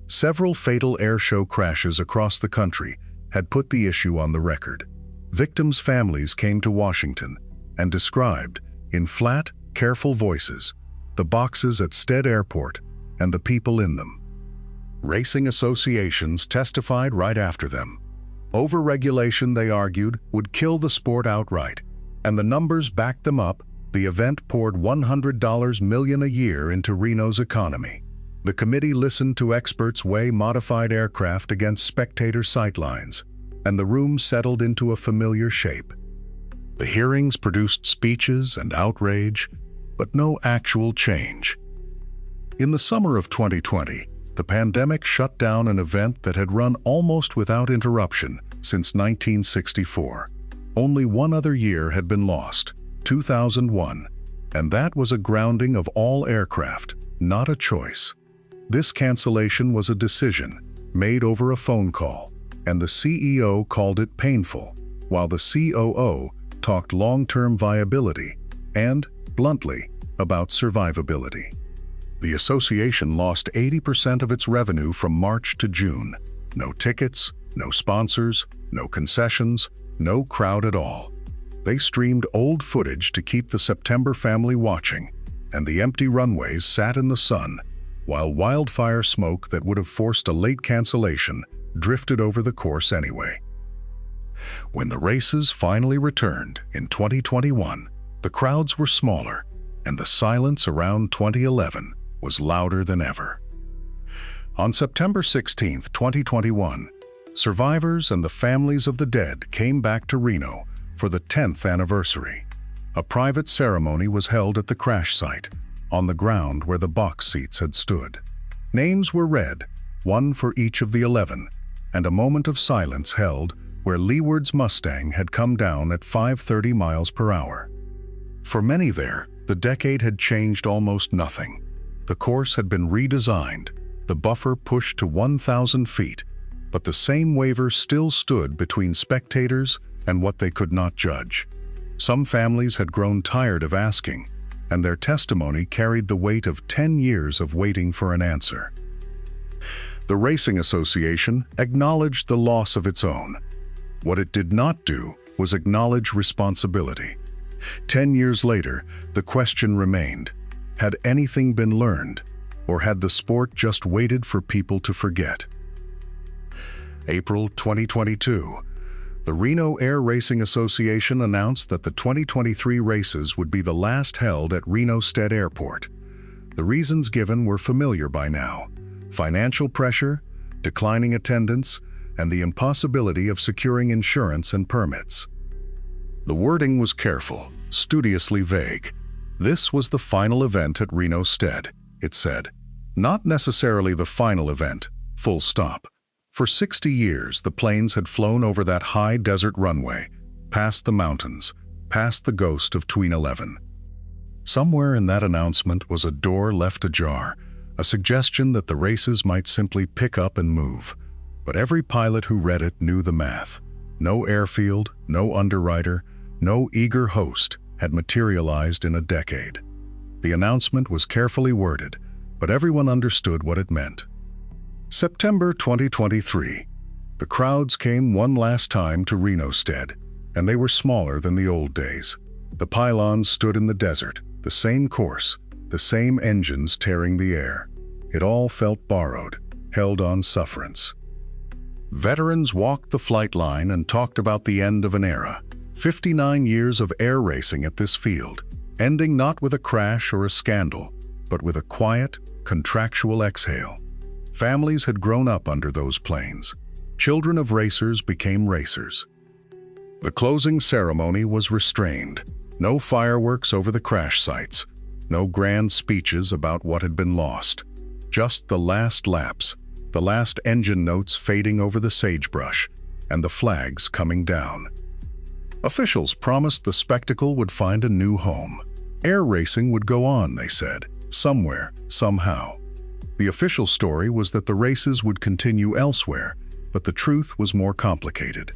Several fatal airshow crashes across the country had put the issue on the record. Victims' families came to Washington and described, in flat, careful voices, the boxes at Stead Airport and the people in them. Racing associations testified right after them. Overregulation, they argued, would kill the sport outright, and the numbers backed them up. The event poured $100 million a year into Reno's economy. The committee listened to experts weigh modified aircraft against spectator sightlines, and the room settled into a familiar shape. The hearings produced speeches and outrage, but no actual change. In the summer of 2020, the pandemic shut down an event that had run almost without interruption since 1964. Only one other year had been lost, 2001, and that was a grounding of all aircraft, not a choice. This cancellation was a decision made over a phone call, and the CEO called it painful, while the COO talked long-term viability and, bluntly, about survivability. The association lost 80% of its revenue from March to June. No tickets, no sponsors, no concessions, no crowd at all. They streamed old footage to keep the September family watching, and the empty runways sat in the sun, while wildfire smoke that would have forced a late cancellation drifted over the course anyway. When the races finally returned in 2021, the crowds were smaller, and the silence around 2011 was louder than ever. On September 16, 2021, survivors and the families of the dead came back to Reno for the 10th anniversary. A private ceremony was held at the crash site, on the ground where the box seats had stood. Names were read, one for each of the 11, and a moment of silence held where Leeward's Mustang had come down at 530 miles per hour. For many there, the decade had changed almost nothing. The course had been redesigned, the buffer pushed to 1,000 feet, but the same waiver still stood between spectators and what they could not judge. Some families had grown tired of asking, and their testimony carried the weight of 10 years of waiting for an answer. The Racing Association acknowledged the loss of its own. What it did not do was acknowledge responsibility. 10 years later, the question remained, had anything been learned, or had the sport just waited for people to forget? April 2022, the Reno Air Racing Association announced that the 2023 races would be the last held at Reno Stead Airport. The reasons given were familiar by now: financial pressure, declining attendance, and the impossibility of securing insurance and permits. The wording was careful, studiously vague. This was the final event at Reno Stead, it said. Not necessarily the final event, full stop. For 60 years, the planes had flown over that high desert runway, past the mountains, past the ghost of Tween 11. Somewhere in that announcement was a door left ajar, a suggestion that the races might simply pick up and move. But every pilot who read it knew the math. No airfield, no underwriter, no eager host had materialized in a decade. The announcement was carefully worded, but everyone understood what it meant. September 2023. The crowds came one last time to Reno Stead, and they were smaller than the old days. The pylons stood in the desert, the same course, the same engines tearing the air. It all felt borrowed, held on sufferance. Veterans walked the flight line and talked about the end of an era. 59 years of air racing at this field, ending not with a crash or a scandal, but with a quiet, contractual exhale. Families had grown up under those planes. Children of racers became racers. The closing ceremony was restrained. No fireworks over the crash sites. No grand speeches about what had been lost. Just the last laps, the last engine notes fading over the sagebrush, and the flags coming down. Officials promised the spectacle would find a new home. Air racing would go on, they said, somewhere, somehow. The official story was that the races would continue elsewhere, but the truth was more complicated.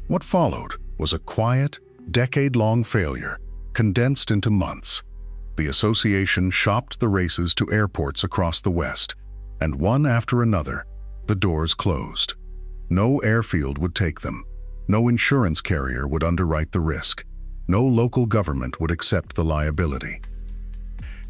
What followed was a quiet, decade-long failure, condensed into months. The association shopped the races to airports across the West, and one after another, the doors closed. No airfield would take them. No insurance carrier would underwrite the risk. No local government would accept the liability.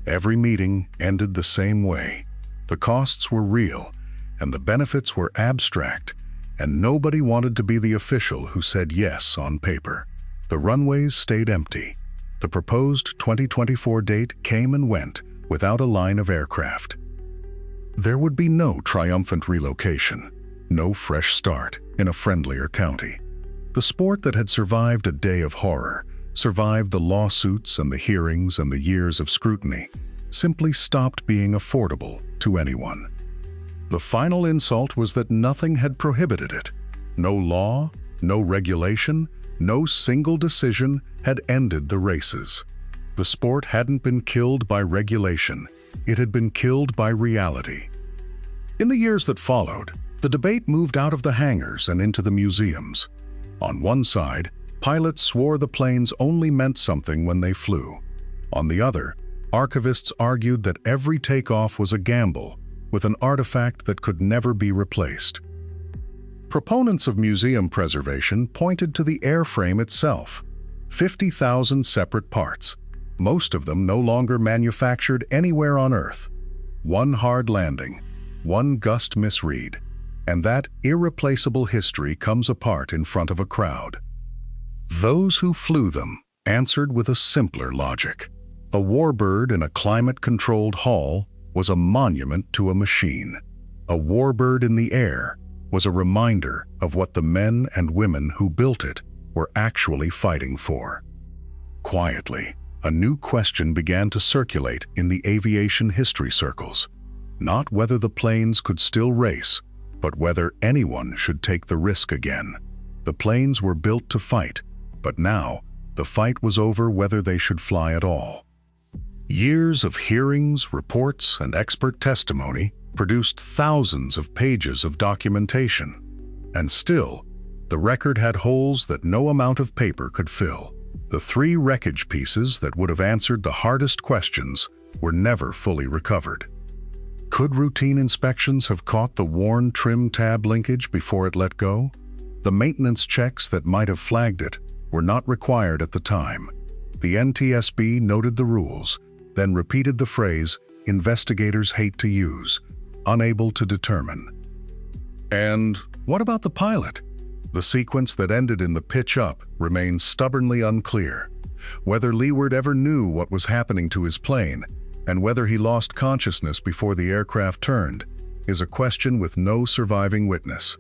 Every meeting ended the same way. The costs were real, and the benefits were abstract, and nobody wanted to be the official who said yes on paper. The runways stayed empty. The proposed 2024 date came and went without a line of aircraft. There would be no triumphant relocation, no fresh start in a friendlier county. The sport that had survived a day of horror, survived the lawsuits and the hearings and the years of scrutiny, simply stopped being affordable to anyone. The final insult was that nothing had prohibited it. No law, no regulation, no single decision had ended the races. The sport hadn't been killed by regulation, it had been killed by reality. In the years that followed, the debate moved out of the hangars and into the museums. On one side, pilots swore the planes only meant something when they flew. On the other, archivists argued that every takeoff was a gamble, with an artifact that could never be replaced. Proponents of museum preservation pointed to the airframe itself. 50,000 separate parts, most of them no longer manufactured anywhere on Earth. One hard landing, one gust misread, and that irreplaceable history comes apart in front of a crowd. Those who flew them answered with a simpler logic. A warbird in a climate-controlled hall was a monument to a machine. A warbird in the air was a reminder of what the men and women who built it were actually fighting for. Quietly, a new question began to circulate in the aviation history circles. Not whether the planes could still race, but whether anyone should take the risk again. The planes were built to fight, but now the fight was over whether they should fly at all. Years of hearings, reports, and expert testimony produced thousands of pages of documentation. And still, the record had holes that no amount of paper could fill. The 3 wreckage pieces that would have answered the hardest questions were never fully recovered. Could routine inspections have caught the worn trim tab linkage before it let go? The maintenance checks that might have flagged it were not required at the time. The NTSB noted the rules, then repeated the phrase investigators hate to use, unable to determine. And what about the pilot? The sequence that ended in the pitch up remains stubbornly unclear. Whether Leeward ever knew what was happening to his plane, and whether he lost consciousness before the aircraft turned, is a question with no surviving witness.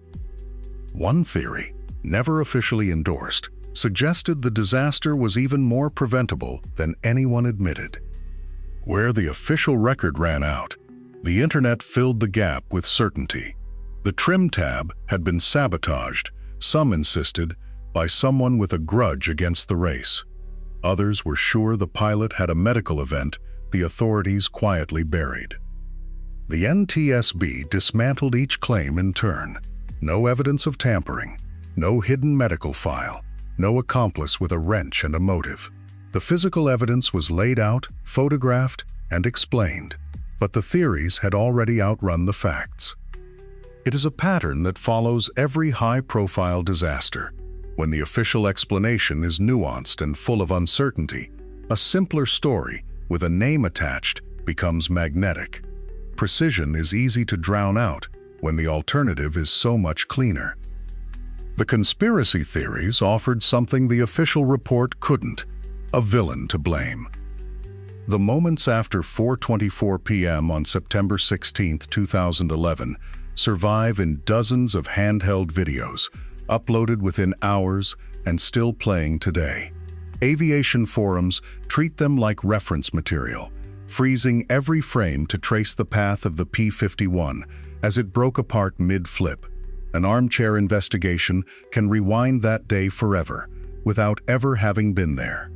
One theory, never officially endorsed, suggested the disaster was even more preventable than anyone admitted. Where the official record ran out, the internet filled the gap with certainty. The trim tab had been sabotaged, some insisted, by someone with a grudge against the race. Others were sure the pilot had a medical event the authorities quietly buried. The NTSB dismantled each claim in turn. No evidence of tampering, no hidden medical file, no accomplice with a wrench and a motive. The physical evidence was laid out, photographed, and explained, but the theories had already outrun the facts. It is a pattern that follows every high-profile disaster. When the official explanation is nuanced and full of uncertainty, a simpler story with a name attached becomes magnetic. Precision is easy to drown out when the alternative is so much cleaner. The conspiracy theories offered something the official report couldn't: a villain to blame. The moments after 4:24 p.m. on September 16, 2011, survive in dozens of handheld videos, uploaded within hours and still playing today. Aviation forums treat them like reference material, freezing every frame to trace the path of the P-51 as it broke apart mid-flip. An armchair investigation can rewind that day forever, without ever having been there.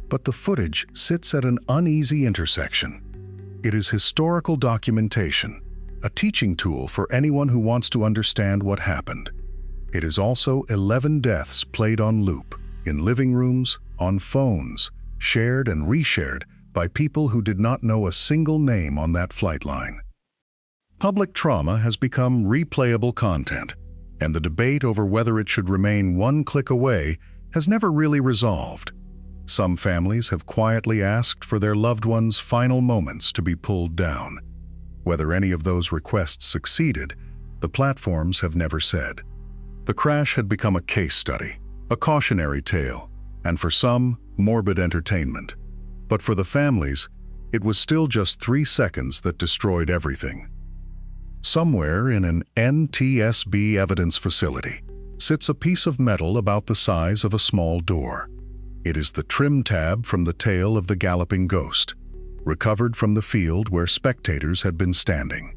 But the footage sits at an uneasy intersection. It is historical documentation, a teaching tool for anyone who wants to understand what happened. It is also 11 deaths played on loop, in living rooms, on phones, shared and reshared by people who did not know a single name on that flight line. Public trauma has become replayable content, and the debate over whether it should remain one click away has never really resolved. Some families have quietly asked for their loved ones' final moments to be pulled down. Whether any of those requests succeeded, the platforms have never said. The crash had become a case study, a cautionary tale, and for some, morbid entertainment. But for the families, it was still just 3 seconds that destroyed everything. Somewhere in an NTSB evidence facility sits a piece of metal about the size of a small door. It is the trim tab from the tail of the Galloping Ghost, recovered from the field where spectators had been standing.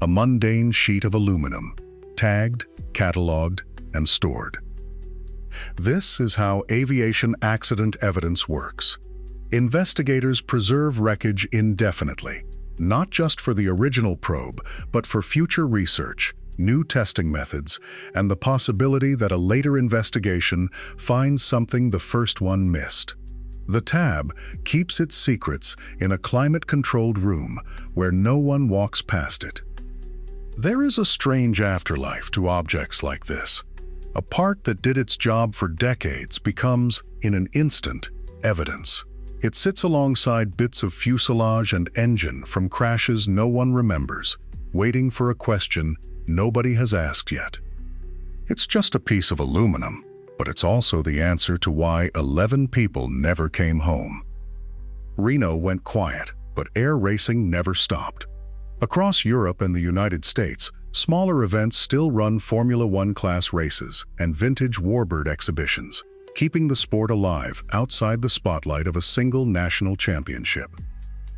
A mundane sheet of aluminum, tagged, catalogued, and stored. This is how aviation accident evidence works. Investigators preserve wreckage indefinitely, not just for the original probe, but for future research, new testing methods, and the possibility that a later investigation finds something the first one missed. The tab keeps its secrets in a climate-controlled room where no one walks past it. There is a strange afterlife to objects like this. A part that did its job for decades becomes, in an instant, evidence. It sits alongside bits of fuselage and engine from crashes no one remembers, waiting for a question nobody has asked yet. It's just a piece of aluminum, but it's also the answer to why 11 people never came home. Reno went quiet, but air racing never stopped. Across Europe and the United States, smaller events still run Formula One class races and vintage warbird exhibitions, keeping the sport alive outside the spotlight of a single national championship.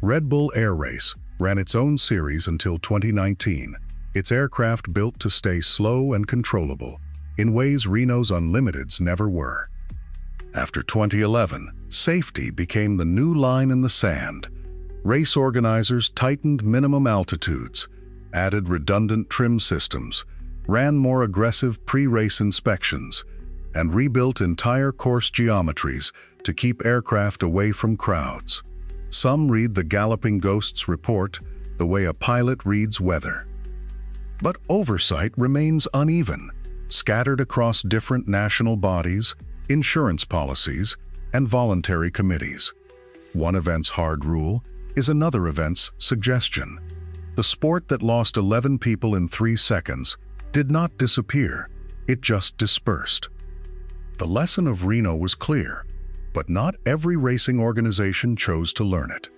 Red Bull Air Race ran its own series until 2019, its aircraft built to stay slow and controllable, in ways Reno's Unlimiteds never were. After 2011, safety became the new line in the sand. Race organizers tightened minimum altitudes, added redundant trim systems, ran more aggressive pre-race inspections, and rebuilt entire course geometries to keep aircraft away from crowds. Some read the Galloping Ghost's report the way a pilot reads weather. But oversight remains uneven, scattered across different national bodies, insurance policies, and voluntary committees. One event's hard rule is another event's suggestion. The sport that lost 11 people in 3 seconds did not disappear, it just dispersed. The lesson of Reno was clear, but not every racing organization chose to learn it.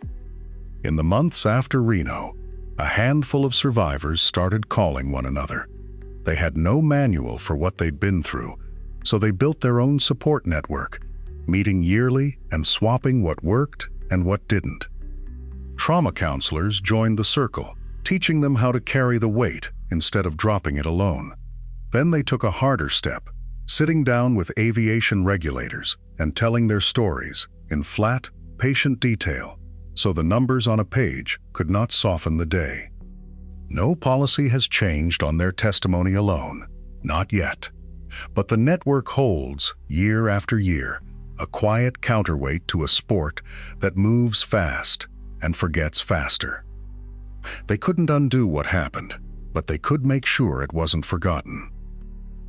In the months after Reno, a handful of survivors started calling one another. They had no manual for what they'd been through, so they built their own support network, meeting yearly and swapping what worked and what didn't. Trauma counselors joined the circle, teaching them how to carry the weight instead of dropping it alone. Then they took a harder step, sitting down with aviation regulators and telling their stories in flat, patient detail, so the numbers on a page could not soften the day. No policy has changed on their testimony alone, not yet. But the network holds, year after year, a quiet counterweight to a sport that moves fast and forgets faster. They couldn't undo what happened, but they could make sure it wasn't forgotten.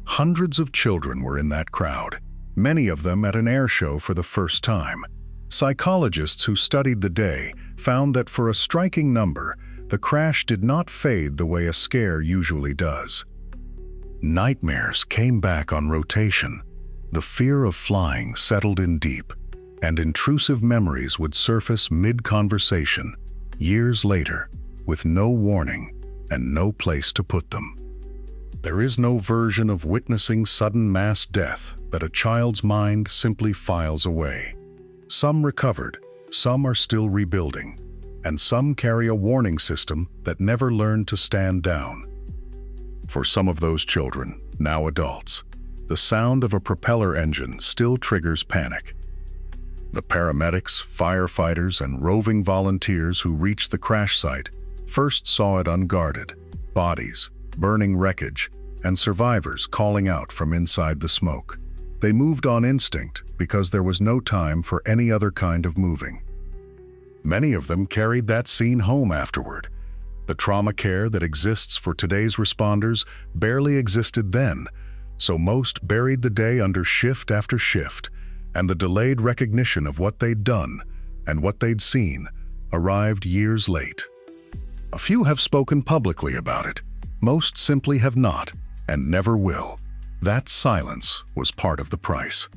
Hundreds of children were in that crowd, many of them at an airshow for the first time. Psychologists who studied the day found that for a striking number, the crash did not fade the way a scare usually does. Nightmares came back on rotation. The fear of flying settled in deep, and intrusive memories would surface mid-conversation, years later, with no warning and no place to put them. There is no version of witnessing sudden mass death that a child's mind simply files away. Some recovered, some are still rebuilding, and some carry a warning system that never learned to stand down. For some of those children, now adults, the sound of a propeller engine still triggers panic. The paramedics, firefighters, and roving volunteers who reached the crash site first saw it unguarded: bodies, burning wreckage, and survivors calling out from inside the smoke. They moved on instinct because there was no time for any other kind of moving. Many of them carried that scene home afterward. The trauma care that exists for today's responders barely existed then, so most buried the day under shift after shift, and the delayed recognition of what they'd done and what they'd seen arrived years late. A few have spoken publicly about it. Most simply have not, and never will. That silence was part of the price.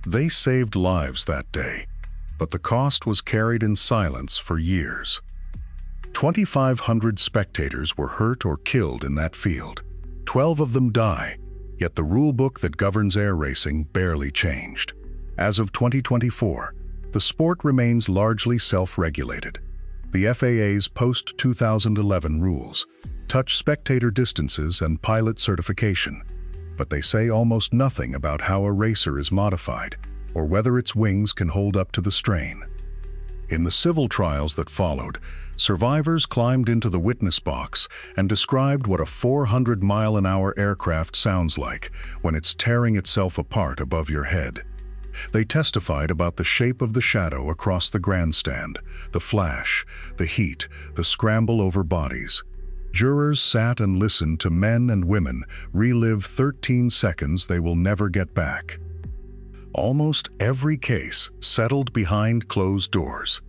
They saved lives that day, but the cost was carried in silence for years. 2,500 spectators were hurt or killed in that field. 12 of them die, yet the rulebook that governs air racing barely changed. As of 2024, the sport remains largely self-regulated. The FAA's post-2011 rules touch spectator distances and pilot certification, but they say almost nothing about how a racer is modified or whether its wings can hold up to the strain. In the civil trials that followed, survivors climbed into the witness box and described what a 400-mile-an-hour aircraft sounds like when it's tearing itself apart above your head. They testified about the shape of the shadow across the grandstand, the flash, the heat, the scramble over bodies. Jurors sat and listened to men and women relive 13 seconds they will never get back. Almost every case settled behind closed doors.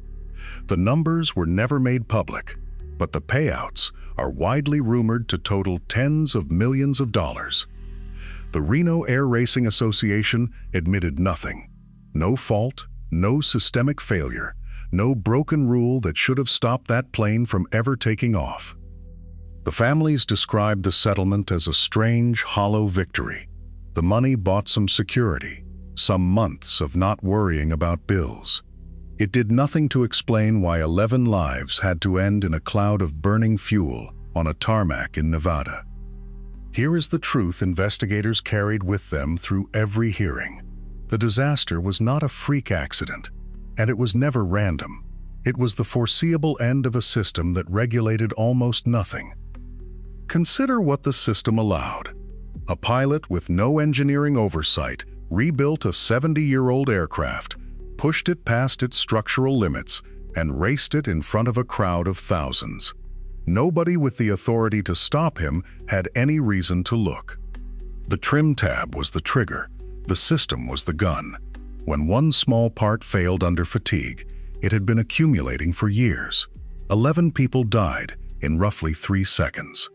The numbers were never made public, but the payouts are widely rumored to total tens of millions of dollars. The Reno Air Racing Association admitted nothing. No fault, no systemic failure, no broken rule that should have stopped that plane from ever taking off. The families described the settlement as a strange, hollow victory. The money bought some security, some months of not worrying about bills. It did nothing to explain why 11 lives had to end in a cloud of burning fuel on a tarmac in Nevada. Here is the truth investigators carried with them through every hearing. The disaster was not a freak accident, and it was never random. It was the foreseeable end of a system that regulated almost nothing. Consider what the system allowed. A pilot with no engineering oversight rebuilt a 70-year-old aircraft, pushed it past its structural limits, and raced it in front of a crowd of thousands. Nobody with the authority to stop him had any reason to look. The trim tab was the trigger. The system was the gun. When one small part failed under fatigue, it had been accumulating for years. 11 people died in roughly 3 seconds.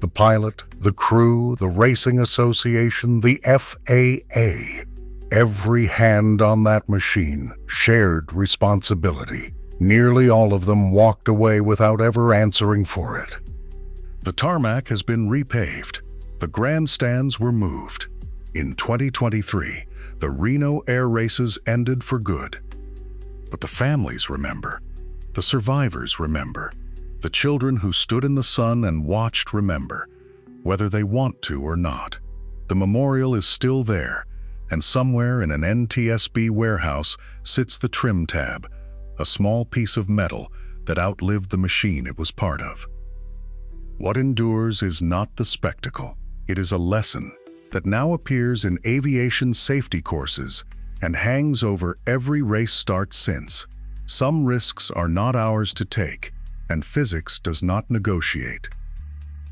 The pilot, the crew, the racing association, the FAA. Every hand on that machine shared responsibility. Nearly all of them walked away without ever answering for it. The tarmac has been repaved. The grandstands were moved. In 2023, the Reno air races ended for good. But the families remember. The survivors remember. The children who stood in the sun and watched remember, whether they want to or not. The memorial is still there, and somewhere in an NTSB warehouse sits the trim tab, a small piece of metal that outlived the machine it was part of. What endures is not the spectacle. It is a lesson that now appears in aviation safety courses and hangs over every race start since. Some risks are not ours to take, and physics does not negotiate.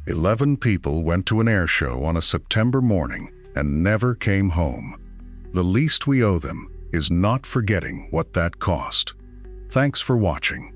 11 people went to an air show on a September morning and never came home. The least we owe them is not forgetting what that cost. Thanks for watching.